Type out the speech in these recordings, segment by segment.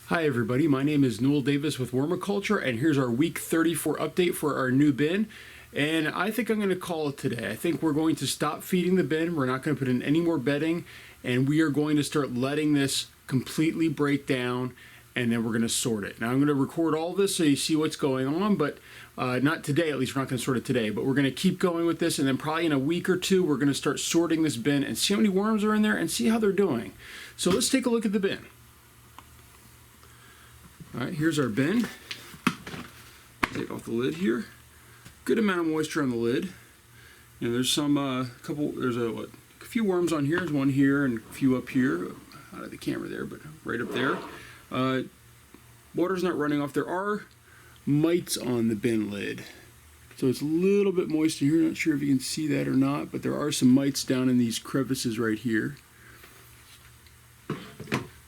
Hi everybody, my name is Newell Davis with Vermicompost, and here's our week 34 update for our new bin. And I think I'm going to call it today. I think we're going to stop feeding the bin. We're not going to put in any more bedding, and we are going to start letting this completely break down, and then we're going to sort it. Now I'm going to record all this so you see what's going on, but not today. At least we're not going to sort it today, but we're going to keep going with this, and then probably in a week or two we're going to start sorting this bin and see how many worms are in there and see how they're doing. So let's take a look at the bin. Alright, here's our bin. Take off the lid here. Good amount of moisture on the lid. And there's some, there's a few worms on here. There's one here and a few up here. Out of the camera there, but right up there. Water's not running off. There are mites on the bin lid. So it's a little bit moist in here. Not sure if you can see that or not, but there are some mites down in these crevices right here.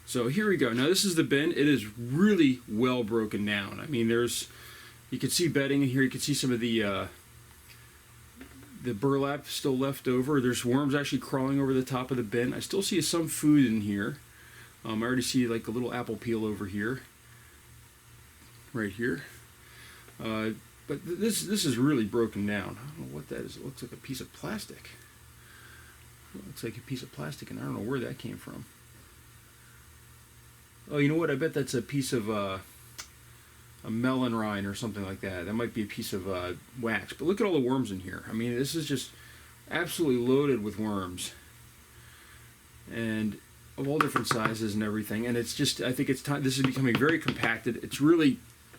So here we go. Now this is the bin. It is really well broken down. I mean, you can see bedding in here. You can see some of the burlap still left over. There's worms actually crawling over the top of the bin. I still see some food in here. I already see like a little apple peel over here, right here. But this is really broken down. I don't know what that is. It looks like a piece of plastic. It looks like a piece of plastic, and I don't know where that came from. Oh, you know what? I bet that's a piece of a melon rind or something like that. That might be a piece of wax. But look at all the worms in here. I mean, this is just absolutely loaded with worms, and of all different sizes and everything. And it's just, I think it's time. This is becoming very compacted. It's really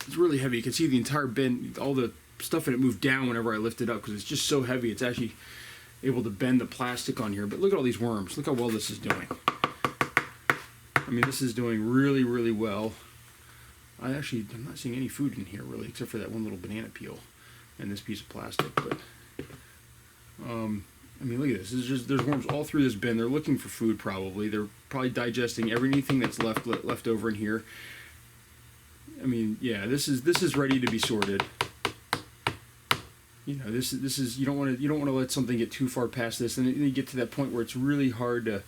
heavy. You can see the entire bin, all the stuff in it moved down whenever I lift it up because it's just so heavy. It's actually able to bend the plastic on here. But look at all these worms. Look how well this is doing. I mean, this is doing really, really well. I'm not seeing any food in here really, except for that one little banana peel and this piece of plastic. But I mean, look at this. There's worms all through this bin. They're looking for food probably. They're probably digesting anything that's left over in here. I mean, yeah, this is ready to be sorted. You know, this is you don't want to let something get too far past this, and you get to that point where it's really hard to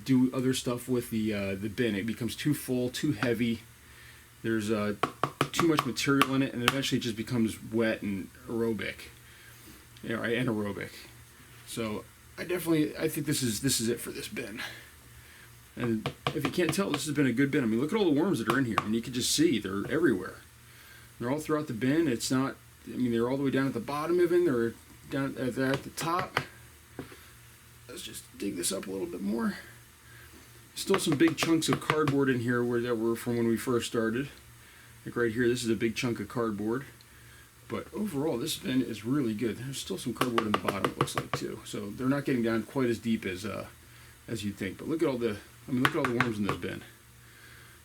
do other stuff with the bin. It becomes too full, too heavy. There's too much material in it, and eventually it just becomes wet and aerobic. Yeah, right, anaerobic. So I think this is it for this bin. And if you can't tell, this has been a good bin. I mean, look at all the worms that are in here, and you can just see they're everywhere. They're all throughout the bin. It's not. I mean, they're all the way down at the bottom even. They're down at the top. Let's just dig this up a little bit more. Still some big chunks of cardboard in here that were from when we first started. Like right here, this is a big chunk of cardboard. But overall, this bin is really good. There's still some cardboard in the bottom, it looks like too. So they're not getting down quite as deep as you'd think. But look at all the worms in this bin.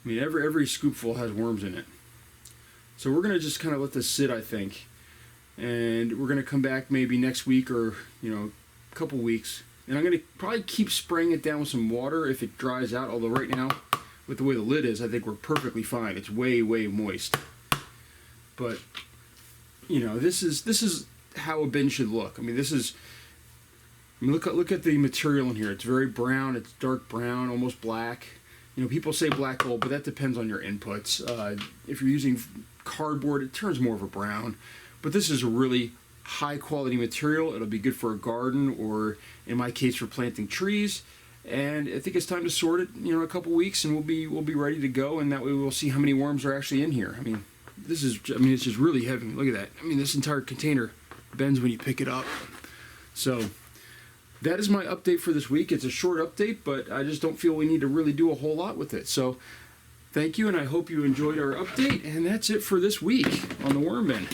I mean, every scoopful has worms in it. So we're gonna just kind of let this sit, I think, and we're gonna come back maybe next week or a couple weeks. And I'm going to probably keep spraying it down with some water if it dries out, although right now, with the way the lid is, I think we're perfectly fine. It's way, way moist. But, this is how a bin should look. I mean, look at the material in here. It's very brown. It's dark brown, almost black. People say black gold, but that depends on your inputs. If you're using cardboard, it turns more of a brown. But this is a really high quality material. It'll be good for a garden, or in my case for planting trees. And I think it's time to sort it a couple weeks, and we'll be ready to go, and that way we'll see how many worms are actually in here. I mean, it's just really heavy. Look at that. I mean, this entire container bends when you pick it up. So that is my update for this week. It's a short update, but I just don't feel we need to really do a whole lot with it. So thank you, and I hope you enjoyed our update, and that's it for this week on the worm bin.